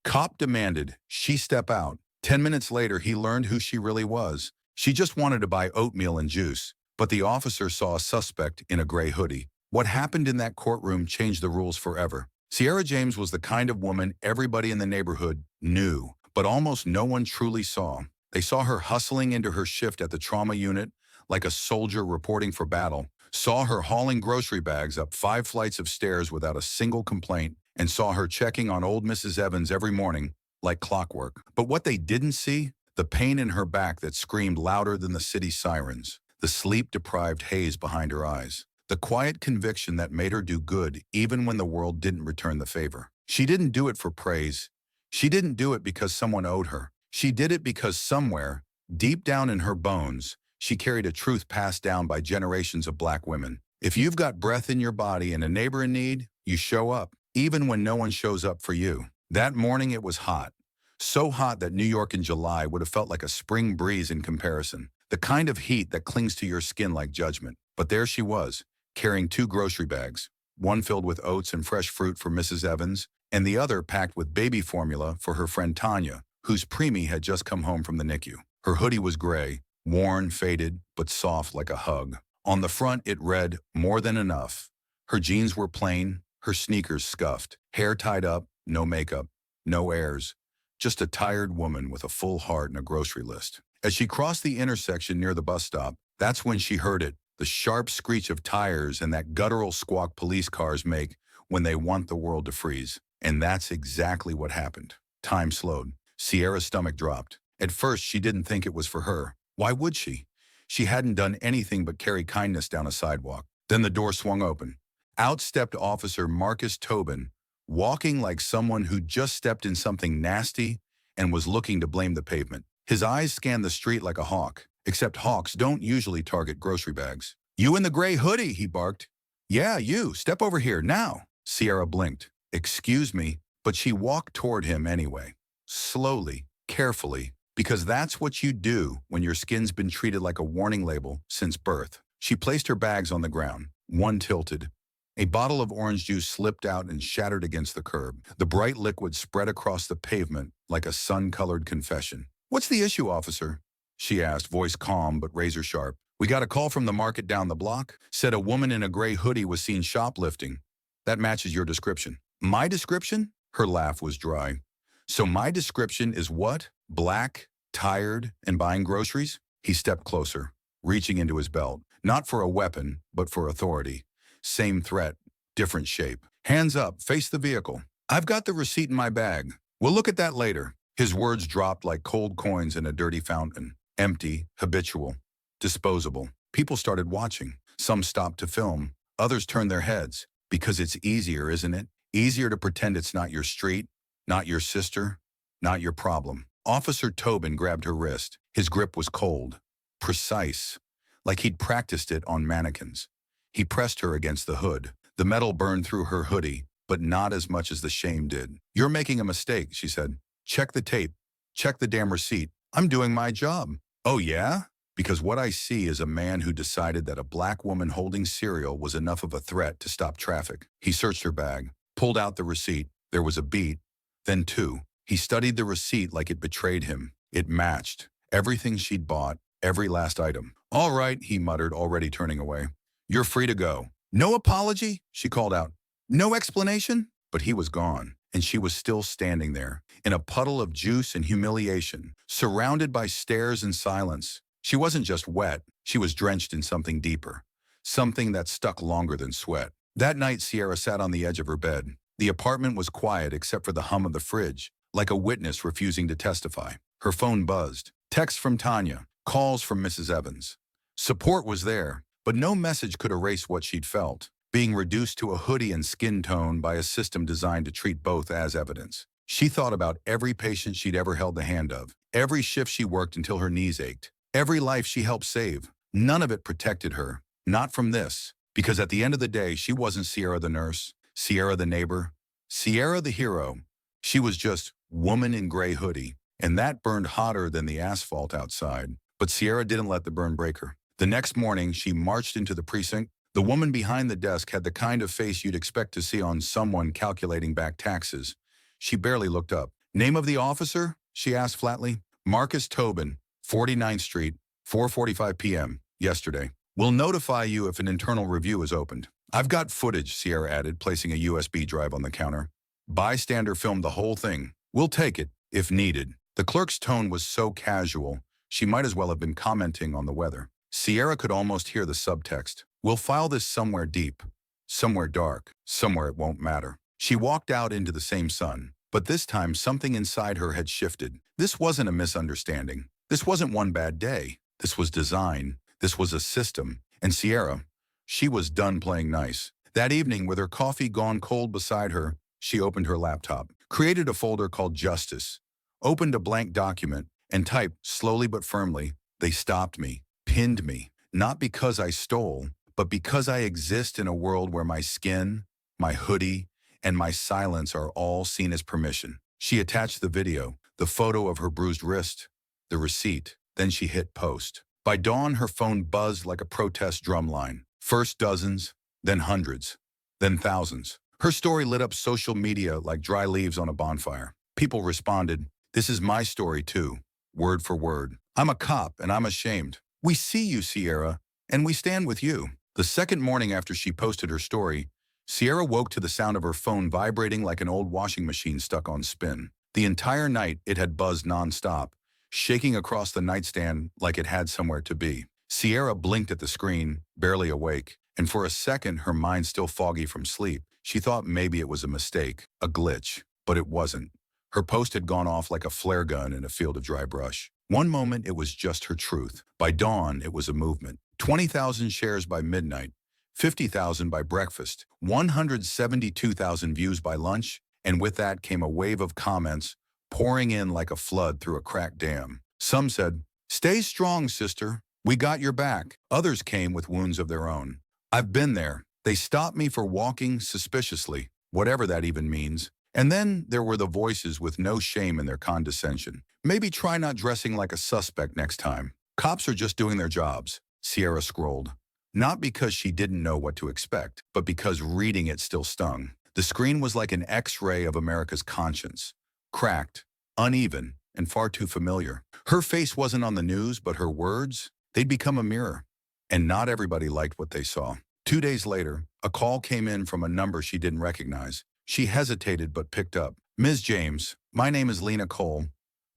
Cop demanded she step out. 10 minutes later, he learned who she really was. She just wanted to buy oatmeal and juice, but the officer saw a suspect in a gray hoodie. What happened in that courtroom changed the rules forever. Sierra James was the kind of woman everybody in the neighborhood knew, but almost no one truly saw. They saw her hustling into her shift at the trauma unit like a soldier reporting for battle, saw her hauling grocery bags up 5 flights of stairs without a single complaint, and saw her checking on old Mrs. Evans every morning like clockwork. But what they didn't see? The pain in her back that screamed louder than the city sirens, the sleep-deprived haze behind her eyes, the quiet conviction that made her do good even when the world didn't return the favor. She didn't do it for praise. She didn't do it because someone owed her. She did it because somewhere, deep down in her bones, she carried a truth passed down by generations of Black women. If you've got breath in your body and a neighbor in need, you show up, even when no one shows up for you. That morning it was hot. So hot that New York in July would have felt like a spring breeze in comparison. The kind of heat that clings to your skin like judgment. But there she was, carrying 2 grocery bags, one filled with oats and fresh fruit for Mrs. Evans, and the other packed with baby formula for her friend Tanya, whose preemie had just come home from the NICU. Her hoodie was gray, worn, faded, but soft like a hug. On the front it read, "More than enough." Her jeans were plain, her sneakers scuffed, hair tied up, no makeup, no airs. Just a tired woman with a full heart and a grocery list. As she crossed the intersection near the bus stop, that's when she heard it, the sharp screech of tires and that guttural squawk police cars make when they want the world to freeze. And that's exactly what happened. Time slowed. Sierra's stomach dropped. At first, she didn't think it was for her. Why would she? She hadn't done anything but carry kindness down a sidewalk. Then the door swung open. Out stepped Officer Marcus Tobin, walking like someone who'd just stepped in something nasty and was looking to blame the pavement. His eyes scanned the street like a hawk, except hawks don't usually target grocery bags. "You in the gray hoodie," he barked. "Yeah, you. Step over here, now." Sierra blinked. "Excuse me," but she walked toward him anyway. Slowly, carefully, because that's what you do when your skin's been treated like a warning label since birth. She placed her bags on the ground, one tilted. A bottle of orange juice slipped out and shattered against the curb. The bright liquid spread across the pavement like a sun-colored confession. "What's the issue, officer?" she asked, voice calm but razor-sharp. "We got a call from the market down the block. Said a woman in a gray hoodie was seen shoplifting. That matches your description." "My description?" Her laugh was dry. "So my description is what? Black, tired, and buying groceries?" He stepped closer, reaching into his belt. Not for a weapon, but for authority. Same threat, different shape. "Hands up, face the vehicle." "I've got the receipt in my bag. We'll look at that later." His words dropped like cold coins in a dirty fountain. Empty, habitual, disposable. People started watching. Some stopped to film. Others turned their heads. Because it's easier, isn't it? Easier to pretend it's not your street, not your sister, not your problem. Officer Tobin grabbed her wrist. His grip was cold, precise, like he'd practiced it on mannequins. He pressed her against the hood. The metal burned through her hoodie, but not as much as the shame did. "You're making a mistake," she said. "Check the tape. Check the damn receipt. I'm doing my job." "Oh yeah?" "Because what I see is a man who decided that a Black woman holding cereal was enough of a threat to stop traffic." He searched her bag, pulled out the receipt. There was a beat, then 2. He studied the receipt like it betrayed him. It matched. Everything she'd bought, every last item. "All right," he muttered, already turning away. "You're free to go." "No apology?" she called out. "No explanation?" But he was gone, and she was still standing there, in a puddle of juice and humiliation, surrounded by stares and silence. She wasn't just wet, she was drenched in something deeper, something that stuck longer than sweat. That night, Sierra sat on the edge of her bed. The apartment was quiet except for the hum of the fridge, like a witness refusing to testify. Her phone buzzed. Texts from Tanya, calls from Mrs. Evans. Support was there, but no message could erase what she'd felt, being reduced to a hoodie and skin tone by a system designed to treat both as evidence. She thought about every patient she'd ever held the hand of, every shift she worked until her knees ached, every life she helped save. None of it protected her, not from this, because at the end of the day, she wasn't Sierra the nurse, Sierra the neighbor, Sierra the hero. She was just woman in gray hoodie, and that burned hotter than the asphalt outside. But Sierra didn't let the burn break her. The next morning, she marched into the precinct. The woman behind the desk had the kind of face you'd expect to see on someone calculating back taxes. She barely looked up. Name of the officer? She asked flatly. Marcus Tobin, 49th Street, 4:45 p.m. yesterday. We'll notify you if an internal review is opened. I've got footage, Sierra added, placing a USB drive on the counter. Bystander filmed the whole thing. We'll take it, if needed. The clerk's tone was so casual, she might as well have been commenting on the weather. Sierra could almost hear the subtext. We'll file this somewhere deep, somewhere dark, somewhere it won't matter. She walked out into the same sun, but this time something inside her had shifted. This wasn't a misunderstanding. This wasn't one bad day. This was design. This was a system. And Sierra, she was done playing nice. That evening, with her coffee gone cold beside her, she opened her laptop, created a folder called Justice, opened a blank document, and typed, slowly but firmly, they stopped me, pinned me, not because I stole, but because I exist in a world where my skin, my hoodie, and my silence are all seen as permission. She attached the video, the photo of her bruised wrist, the receipt, then she hit post. By dawn, her phone buzzed like a protest drumline. First dozens, then hundreds, then thousands. Her story lit up social media like dry leaves on a bonfire. People responded, this is my story too, word for word. I'm a cop and I'm ashamed. We see you, Sierra, and we stand with you. The second morning after she posted her story, Sierra woke to the sound of her phone vibrating like an old washing machine stuck on spin. The entire night, it had buzzed nonstop, shaking across the nightstand like it had somewhere to be. Sierra blinked at the screen, barely awake, and for a second, her mind still foggy from sleep. She thought maybe it was a mistake, a glitch, but it wasn't. Her post had gone off like a flare gun in a field of dry brush. One moment, it was just her truth. By dawn, it was a movement. 20,000 shares by midnight, 50,000 by breakfast, 172,000 views by lunch, and with that came a wave of comments pouring in like a flood through a cracked dam. Some said, stay strong, sister. We got your back. Others came with wounds of their own. I've been there. They stopped me for walking suspiciously, whatever that even means. And then there were the voices with no shame in their condescension. Maybe try not dressing like a suspect next time. Cops are just doing their jobs, Sierra scrolled. Not because she didn't know what to expect, but because reading it still stung. The screen was like an X-ray of America's conscience. Cracked, uneven, and far too familiar. Her face wasn't on the news, but her words, they'd become a mirror. And not everybody liked what they saw. 2 days later, a call came in from a number she didn't recognize. She hesitated but picked up. Ms. James, my name is Lena Cole.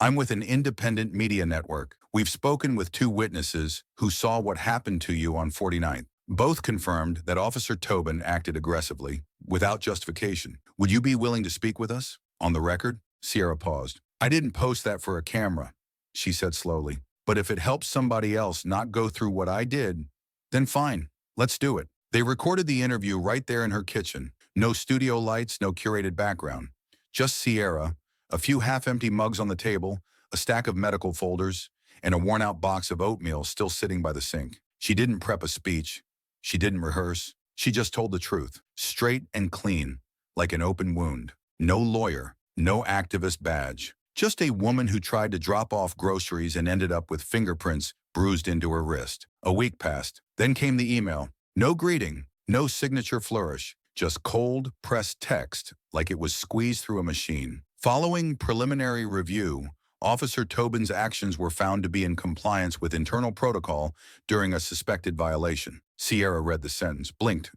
I'm with an independent media network. We've spoken with 2 witnesses who saw what happened to you on 49th. Both confirmed that Officer Tobin acted aggressively, without justification. Would you be willing to speak with us? On the record? Sierra paused. I didn't post that for a camera, she said slowly. But if it helps somebody else not go through what I did, then fine, let's do it. They recorded the interview right there in her kitchen. No studio lights, no curated background. Just Sierra, a few half-empty mugs on the table, a stack of medical folders, and a worn-out box of oatmeal still sitting by the sink. She didn't prep a speech. She didn't rehearse. She just told the truth, straight and clean, like an open wound. No lawyer, no activist badge. Just a woman who tried to drop off groceries and ended up with fingerprints bruised into her wrist. A week passed. Then came the email. No greeting, no signature flourish. Just cold, pressed text, like it was squeezed through a machine. Following preliminary review, Officer Tobin's actions were found to be in compliance with internal protocol during a suspected violation. Sierra read the sentence, blinked,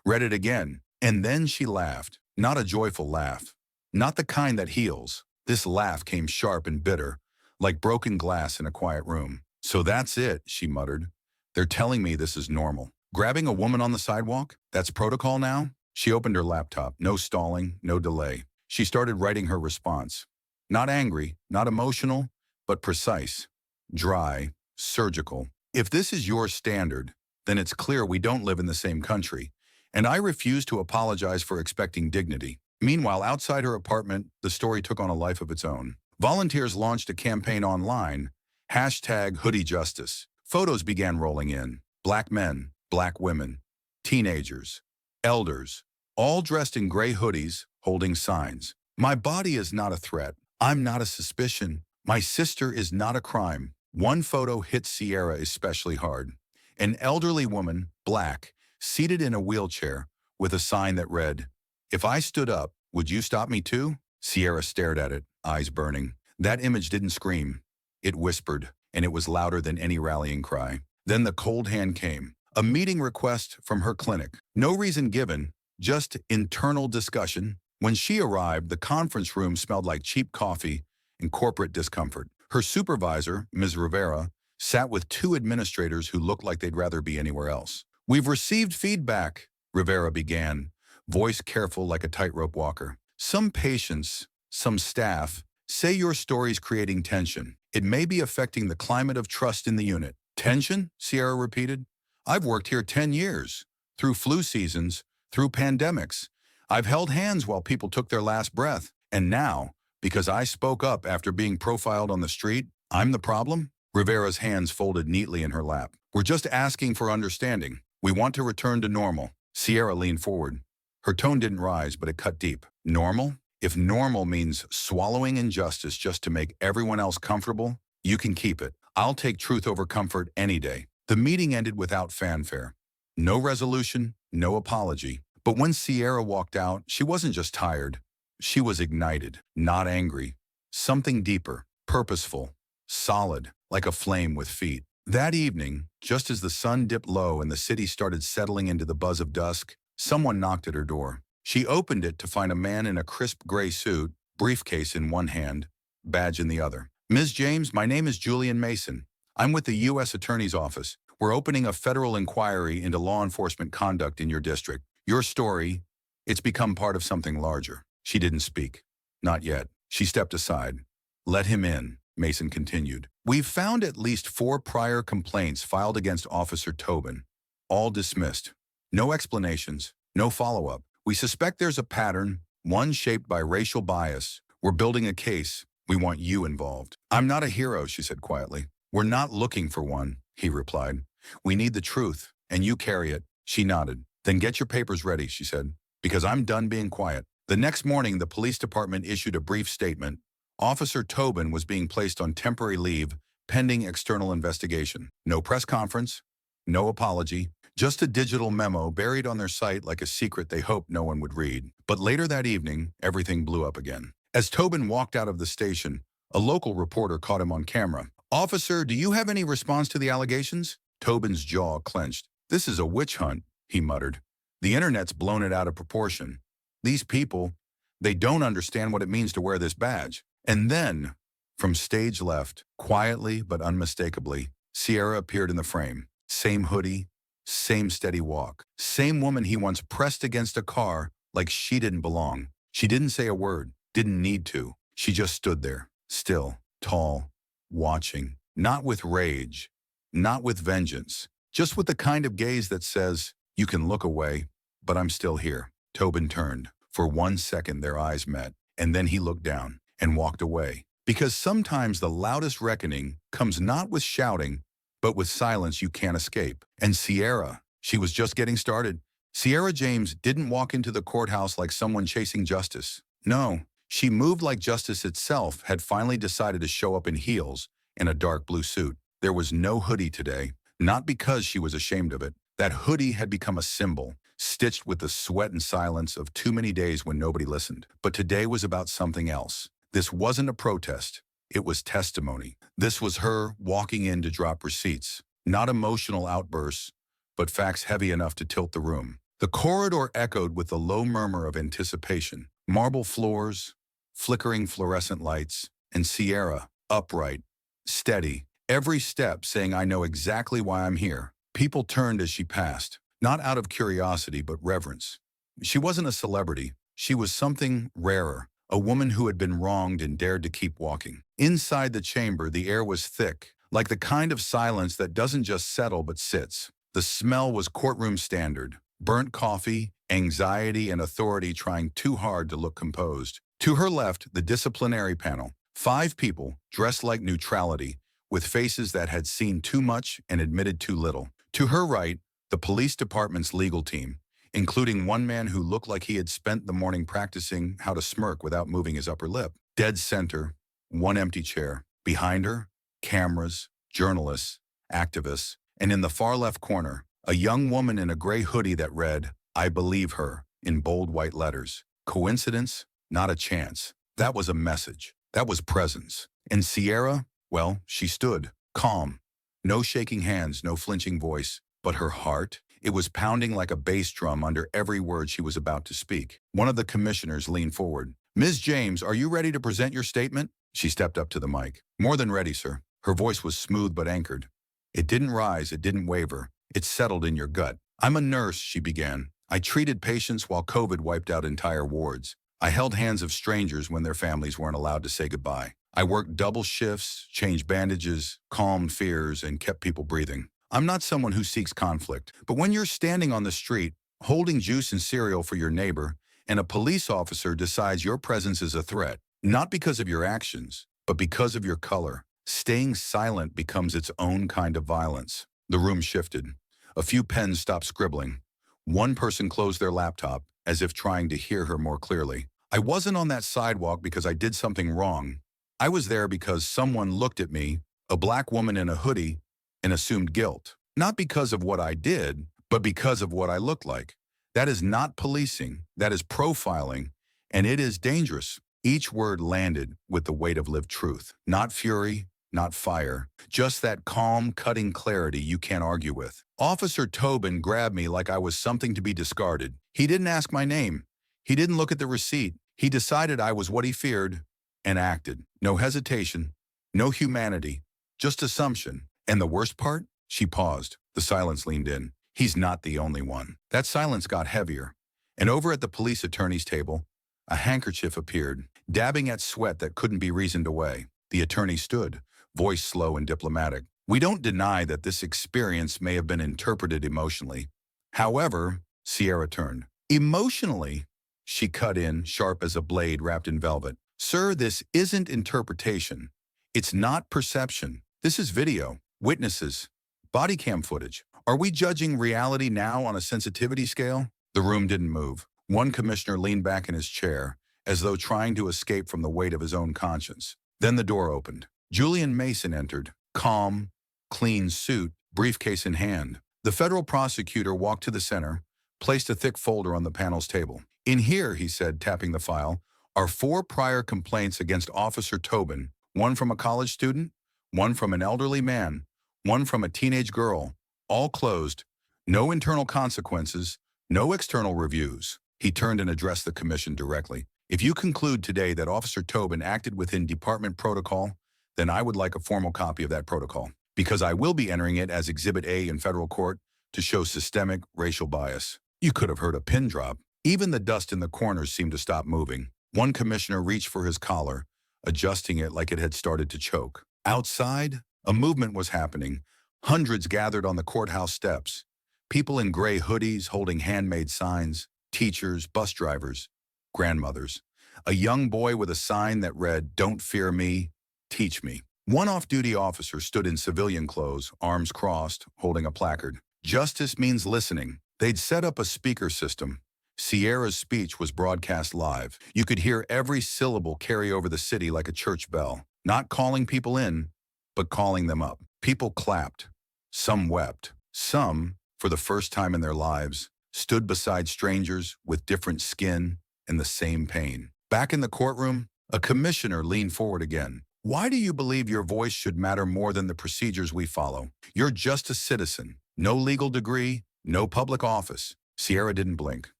read it again, and then she laughed. Not a joyful laugh. Not the kind that heals. This laugh came sharp and bitter, like broken glass in a quiet room. So that's it, she muttered. They're telling me this is normal. Grabbing a woman on the sidewalk? That's protocol now? She opened her laptop. No stalling, no delay. She started writing her response. Not angry, not emotional, but precise, dry, surgical. If this is your standard, then it's clear we don't live in the same country, and I refuse to apologize for expecting dignity. Meanwhile, outside her apartment, the story took on a life of its own. Volunteers launched a campaign online, #HoodieJustice. Photos began rolling in. Black men, black women, teenagers, elders, all dressed in gray hoodies, holding signs. My body is not a threat. I'm not a suspicion. My sister is not a crime. One photo hit Sierra especially hard. An elderly woman, black, seated in a wheelchair, with a sign that read, "If I stood up, would you stop me too?" Sierra stared at it, eyes burning. That image didn't scream. It whispered, and it was louder than any rallying cry. Then the cold hand came. A meeting request from her clinic. No reason given, just internal discussion. When she arrived, the conference room smelled like cheap coffee and corporate discomfort. Her supervisor, Ms. Rivera, sat with two administrators who looked like they'd rather be anywhere else. "We've received feedback," Rivera began, voice careful like a tightrope walker. "Some patients, some staff, say your story's creating tension. It may be affecting the climate of trust in the unit." "Tension?" Sierra repeated. "I've worked here 10 years, through flu seasons, through pandemics. I've held hands while people took their last breath. And now, because I spoke up after being profiled on the street, I'm the problem?" Rivera's hands folded neatly in her lap. "We're just asking for understanding. We want to return to normal." Sierra leaned forward. Her tone didn't rise, but it cut deep. "Normal? If normal means swallowing injustice just to make everyone else comfortable, you can keep it. I'll take truth over comfort any day." The meeting ended without fanfare. No resolution, no apology. But when Sierra walked out, she wasn't just tired. She was ignited, not angry. Something deeper, purposeful, solid, like a flame with feet. That evening, just as the sun dipped low and the city started settling into the buzz of dusk, someone knocked at her door. She opened it to find a man in a crisp gray suit, briefcase in one hand, badge in the other. "Ms. James, my name is Julian Mason. I'm with the U.S. Attorney's Office. We're opening a federal inquiry into law enforcement conduct in your district. Your story, it's become part of something larger." She didn't speak. Not yet. She stepped aside. "Let him in," Mason continued. "We've found at least 4 prior complaints filed against Officer Tobin, all dismissed. No explanations, no follow-up. We suspect there's a pattern, one shaped by racial bias. We're building a case. We want you involved." "I'm not a hero," she said quietly. "We're not looking for one," he replied. "We need the truth, and you carry it." She nodded. "Then get your papers ready," she said, "because I'm done being quiet." The next morning, the police department issued a brief statement. Officer Tobin was being placed on temporary leave, pending external investigation. No press conference, no apology, just a digital memo buried on their site like a secret they hoped no one would read. But later that evening, everything blew up again. As Tobin walked out of the station, a local reporter caught him on camera. "Officer, do you have any response to the allegations?" Tobin's jaw clenched. "This is a witch hunt," he muttered. "The internet's blown it out of proportion. These people, they don't understand what it means to wear this badge." And then, from stage left, quietly but unmistakably, Sierra appeared in the frame. Same hoodie, same steady walk. Same woman he once pressed against a car like she didn't belong. She didn't say a word, didn't need to. She just stood there, still, tall, watching. Not with rage, not with vengeance, just with the kind of gaze that says, "You can look away, but I'm still here." Tobin turned. For 1 second their eyes met, and then he looked down and walked away. Because sometimes the loudest reckoning comes not with shouting, but with silence you can't escape. And Sierra, she was just getting started. Sierra James didn't walk into the courthouse like someone chasing justice. No, she moved like justice itself had finally decided to show up in heels and a dark blue suit. There was no hoodie today, not because she was ashamed of it. That hoodie had become a symbol, stitched with the sweat and silence of too many days when nobody listened. But today was about something else. This wasn't a protest. It was testimony. This was her walking in to drop receipts. Not emotional outbursts, but facts heavy enough to tilt the room. The corridor echoed with the low murmur of anticipation. Marble floors, flickering fluorescent lights, and Sierra, upright, steady, every step saying, "I know exactly why I'm here." People turned as she passed, not out of curiosity but reverence. She wasn't a celebrity. She was something rarer, a woman who had been wronged and dared to keep walking. Inside the chamber, the air was thick, like the kind of silence that doesn't just settle but sits. The smell was courtroom standard, burnt coffee, anxiety, and authority trying too hard to look composed. To her left, the disciplinary panel. 5 people, dressed like neutrality, with faces that had seen too much and admitted too little. To her right, the police department's legal team, including one man who looked like he had spent the morning practicing how to smirk without moving his upper lip. Dead center, one empty chair. Behind her, cameras, journalists, activists, and in the far left corner, a young woman in a gray hoodie that read, "I believe her," in bold white letters. Coincidence? Not a chance. That was a message. That was presence. And Sierra, well, she stood, calm. No shaking hands, no flinching voice. But her heart, it was pounding like a bass drum under every word she was about to speak. One of the commissioners leaned forward. "Ms. James, are you ready to present your statement?" She stepped up to the mic. "More than ready, sir." Her voice was smooth but anchored. It didn't rise, it didn't waver. It settled in your gut. "I'm a nurse," she began. "I treated patients while COVID wiped out entire wards. I held hands of strangers when their families weren't allowed to say goodbye. I worked double shifts, changed bandages, calmed fears, and kept people breathing. I'm not someone who seeks conflict, but when you're standing on the street, holding juice and cereal for your neighbor, and a police officer decides your presence is a threat, not because of your actions, but because of your color, staying silent becomes its own kind of violence." The room shifted. A few pens stopped scribbling. One person closed their laptop, as if trying to hear her more clearly. "I wasn't on that sidewalk because I did something wrong. I was there because someone looked at me, a black woman in a hoodie, and assumed guilt. Not because of what I did, but because of what I looked like. That is not policing, that is profiling, and it is dangerous." Each word landed with the weight of lived truth. Not fury, not fire, just that calm, cutting clarity you can't argue with. Officer Tobin grabbed me like I was something to be discarded. He didn't ask my name. He didn't look at the receipt. He decided I was what he feared and acted. No hesitation, no humanity, just assumption. And the worst part? She paused. The silence leaned in. "He's not the only one." That silence got heavier. And over at the police attorney's table, a handkerchief appeared, dabbing at sweat that couldn't be reasoned away. The attorney stood, voice slow and diplomatic. "We don't deny that this experience may have been interpreted emotionally. However," Sierra turned. "Emotionally," she cut in, sharp as a blade wrapped in velvet. "Sir, this isn't interpretation. It's not perception. This is video, witnesses, body cam footage. Are we judging reality now on a sensitivity scale?" The room didn't move. One commissioner leaned back in his chair, as though trying to escape from the weight of his own conscience. Then the door opened. Julian Mason entered, calm, clean suit, briefcase in hand. The federal prosecutor walked to the center, placed a thick folder on the panel's table. "In here," he said, tapping the file, "are 4 prior complaints against Officer Tobin, one from a college student, one from an elderly man, one from a teenage girl, all closed. No internal consequences, no external reviews." He turned and addressed the commission directly. "If you conclude today that Officer Tobin acted within department protocol, then I would like a formal copy of that protocol, because I will be entering it as Exhibit A in federal court to show systemic racial bias." You could have heard a pin drop. Even the dust in the corners seemed to stop moving. One commissioner reached for his collar, adjusting it like it had started to choke. Outside, a movement was happening. Hundreds gathered on the courthouse steps. People in gray hoodies holding handmade signs, teachers, bus drivers, grandmothers. A young boy with a sign that read, "Don't fear me, teach me." One off-duty officer stood in civilian clothes, arms crossed, holding a placard. "Justice means listening." They'd set up a speaker system. Sierra's speech was broadcast live. You could hear every syllable carry over the city like a church bell, not calling people in, but calling them up. People clapped. Some wept. Some, for the first time in their lives, stood beside strangers with different skin and the same pain. Back in the courtroom, a commissioner leaned forward again. "Why do you believe your voice should matter more than the procedures we follow? You're just a citizen. No legal degree, no public office." Sierra didn't blink.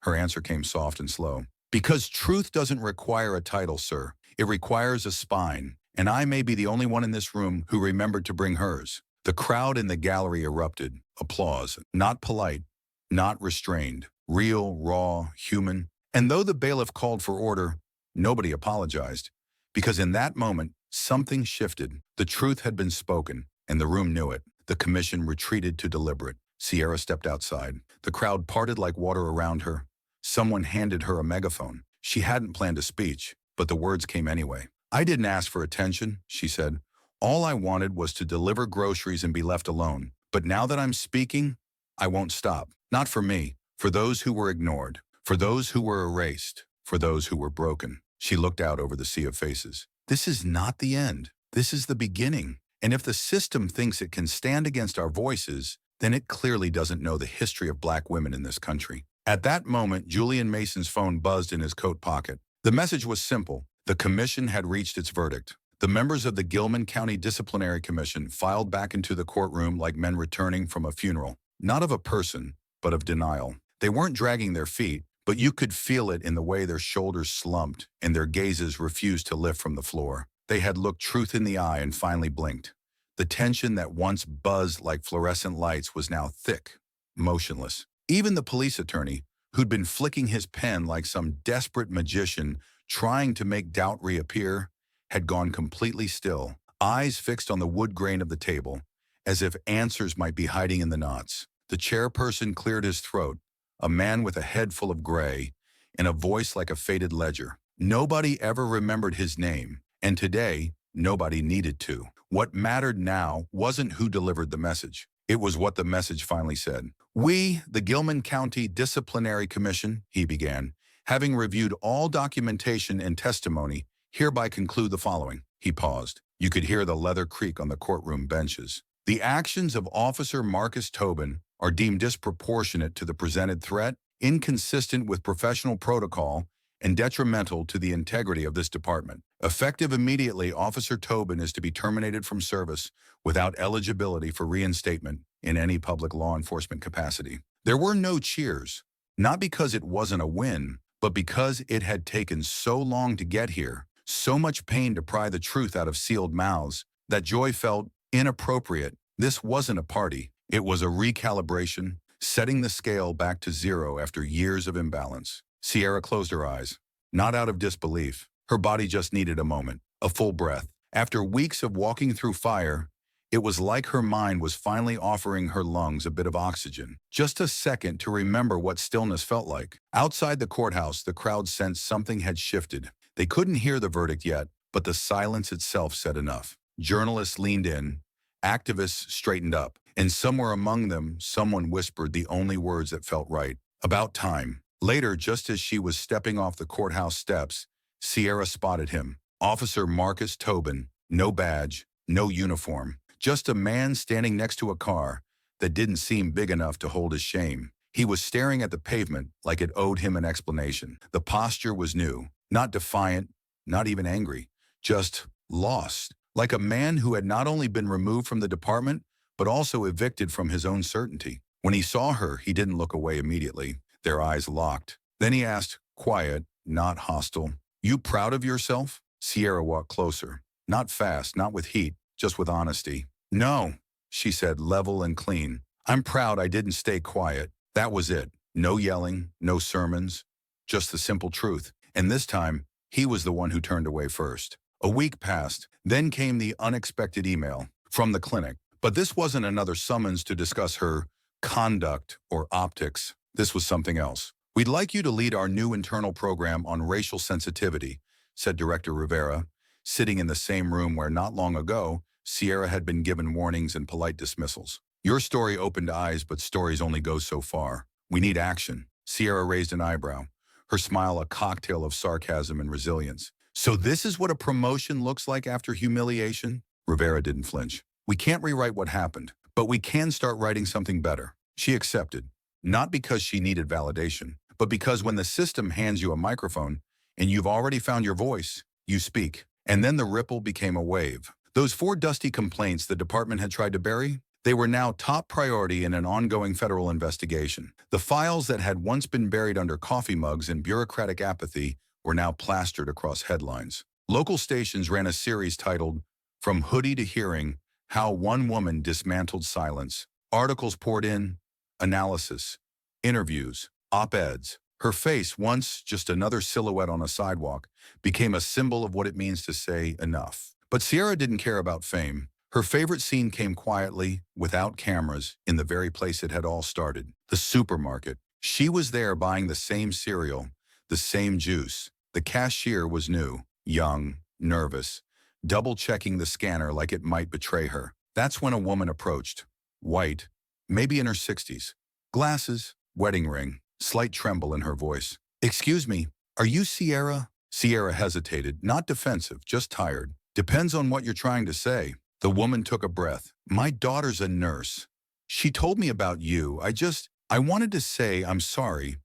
Her answer came soft and slow. "Because truth doesn't require a title, sir. It requires a spine. And I may be the only one in this room who remembered to bring hers." The crowd in the gallery erupted. Applause. Not polite, not restrained. Real, raw, human. And though the bailiff called for order, nobody apologized. Because in that moment, something shifted. The truth had been spoken, and the room knew it. The commission retreated to deliberate. Sierra stepped outside. The crowd parted like water around her. Someone handed her a megaphone. She hadn't planned a speech, but the words came anyway. "I didn't ask for attention," she said. "All I wanted was to deliver groceries and be left alone. But now that I'm speaking, I won't stop. Not for me, for those who were ignored, for those who were erased, for those who were broken." She looked out over the sea of faces. This is not the end. This is the beginning. And if the system thinks it can stand against our voices, then it clearly doesn't know the history of black women in this country. At that moment, Julian Mason's phone buzzed in his coat pocket. The message was simple. The commission had reached its verdict. The members of the Gilman County Disciplinary Commission filed back into the courtroom like men returning from a funeral. Not of a person, but of denial. They weren't dragging their feet, but you could feel it in the way their shoulders slumped and their gazes refused to lift from the floor. They had looked truth in the eye and finally blinked. The tension that once buzzed like fluorescent lights was now thick, motionless. Even the police attorney, who'd been flicking his pen like some desperate magician trying to make doubt reappear, had gone completely still, eyes fixed on the wood grain of the table, as if answers might be hiding in the knots. The chairperson cleared his throat, a man with a head full of gray and a voice like a faded ledger. Nobody ever remembered his name, and today, nobody needed to. What mattered now wasn't who delivered the message. It was what the message finally said. "We, the Gilman County Disciplinary Commission," he began, "having reviewed all documentation and testimony, hereby conclude the following." He paused. You could hear the leather creak on the courtroom benches. "The actions of Officer Marcus Tobin are deemed disproportionate to the presented threat, inconsistent with professional protocol, and detrimental to the integrity of this department. Effective immediately, Officer Tobin is to be terminated from service without eligibility for reinstatement in any public law enforcement capacity." There were no cheers, not because it wasn't a win, but because it had taken so long to get here, so much pain to pry the truth out of sealed mouths, that Joy felt inappropriate. This wasn't a party. It was a recalibration, setting the scale back to zero after years of imbalance. Sierra closed her eyes, not out of disbelief. Her body just needed a moment, a full breath. After weeks of walking through fire, it was like her mind was finally offering her lungs a bit of oxygen. Just a second to remember what stillness felt like. Outside the courthouse, the crowd sensed something had shifted. They couldn't hear the verdict yet, but the silence itself said enough. Journalists leaned in, activists straightened up, and somewhere among them, someone whispered the only words that felt right. "About time." Later, just as she was stepping off the courthouse steps, Sierra spotted him. Officer Marcus Tobin, no badge, no uniform, just a man standing next to a car that didn't seem big enough to hold his shame. He was staring at the pavement like it owed him an explanation. The posture was new, not defiant, not even angry, just lost, like a man who had not only been removed from the department, but also evicted from his own certainty. When he saw her, he didn't look away immediately. Their eyes locked. Then he asked, quiet, not hostile, "You proud of yourself?" Sierra walked closer. Not fast, not with heat, just with honesty. "No," she said, level and clean. "I'm proud I didn't stay quiet." That was it. No yelling, no sermons, just the simple truth. And this time, he was the one who turned away first. A week passed. Then came the unexpected email from the clinic. But this wasn't another summons to discuss her conduct or optics. This was something else. "We'd like you to lead our new internal program on racial sensitivity," said Director Rivera, sitting in the same room where not long ago, Sierra had been given warnings and polite dismissals. "Your story opened eyes, but stories only go so far. We need action." Sierra raised an eyebrow, her smile a cocktail of sarcasm and resilience. "So this is what a promotion looks like after humiliation?" Rivera didn't flinch. "We can't rewrite what happened, but we can start writing something better." She accepted, not because she needed validation, but because when the system hands you a microphone and you've already found your voice, you speak. And then the ripple became a wave. Those 4 dusty complaints the department had tried to bury, they were now top priority in an ongoing federal investigation. The files that had once been buried under coffee mugs and bureaucratic apathy were now plastered across headlines. Local stations ran a series titled, "From Hoodie to Hearing, How One Woman Dismantled Silence." Articles poured in, analysis, interviews, op-eds. Her face, once just another silhouette on a sidewalk, became a symbol of what it means to say enough. But Sierra didn't care about fame. Her favorite scene came quietly, without cameras, in the very place it had all started, the supermarket. She was there buying the same cereal, the same juice. The cashier was new, young, nervous, double-checking the scanner like it might betray her. That's when a woman approached, white, maybe in her 60s, glasses, wedding ring, slight tremble in her voice. "Excuse me, are you Sierra?" Sierra hesitated, not defensive, just tired. "Depends on what you're trying to say." The woman took a breath. "My daughter's a nurse. She told me about you. I wanted to say I'm sorry.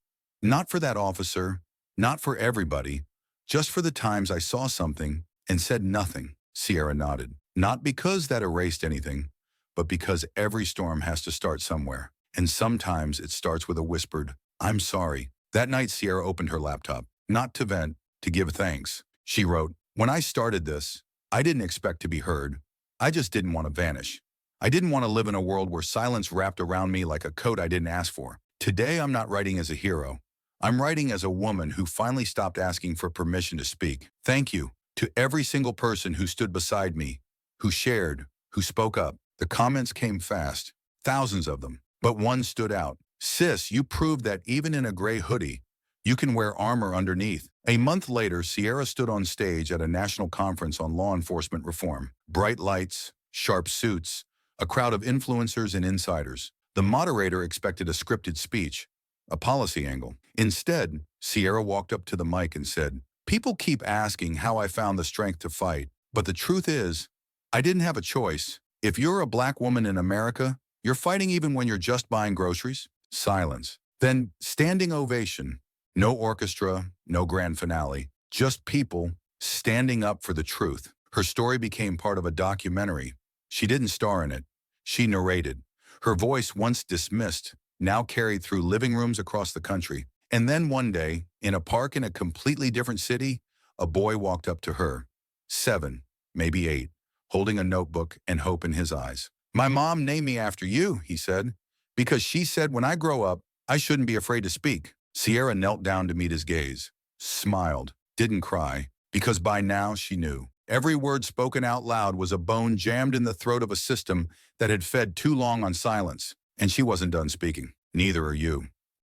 Not for that officer, not for everybody, Just for the times I saw something and said nothing, Sierra nodded. Not because that erased anything, but because every storm has to start somewhere. And sometimes it starts with a whispered, "I'm sorry." That night, Sierra opened her laptop, not to vent, to give thanks. She wrote, "When I started this, I didn't expect to be heard. I just didn't want to vanish. I didn't want to live in a world where silence wrapped around me like a coat I didn't ask for. Today, I'm not writing as a hero. I'm writing as a woman who finally stopped asking for permission to speak. Thank you to every single person who stood beside me, who shared, who spoke up." The comments came fast, thousands of them, but one stood out. "Sis, you proved that even in a gray hoodie, you can wear armor underneath." A month later, Sierra stood on stage at a national conference on law enforcement reform. Bright lights, sharp suits, a crowd of influencers and insiders. The moderator expected a scripted speech, a policy angle. Instead, Sierra walked up to the mic and said, "People keep asking how I found the strength to fight, but the truth is, I didn't have a choice. If you're a black woman in America, you're fighting even when you're just buying groceries." Silence. Then standing ovation. No orchestra, no grand finale, just people standing up for the truth. Her story became part of a documentary. She didn't star in it. She narrated. Her voice, once dismissed, now carried through living rooms across the country. And then one day, in a park in a completely different city, a boy walked up to her. 7, maybe 8, holding a notebook and hope in his eyes. "My mom named me after you," he said, "because she said when I grow up, I shouldn't be afraid to speak." Sierra knelt down to meet his gaze, smiled, didn't cry, because by now she knew. Every word spoken out loud was a bone jammed in the throat of a system that had fed too long on silence, and she wasn't done speaking. Neither are you.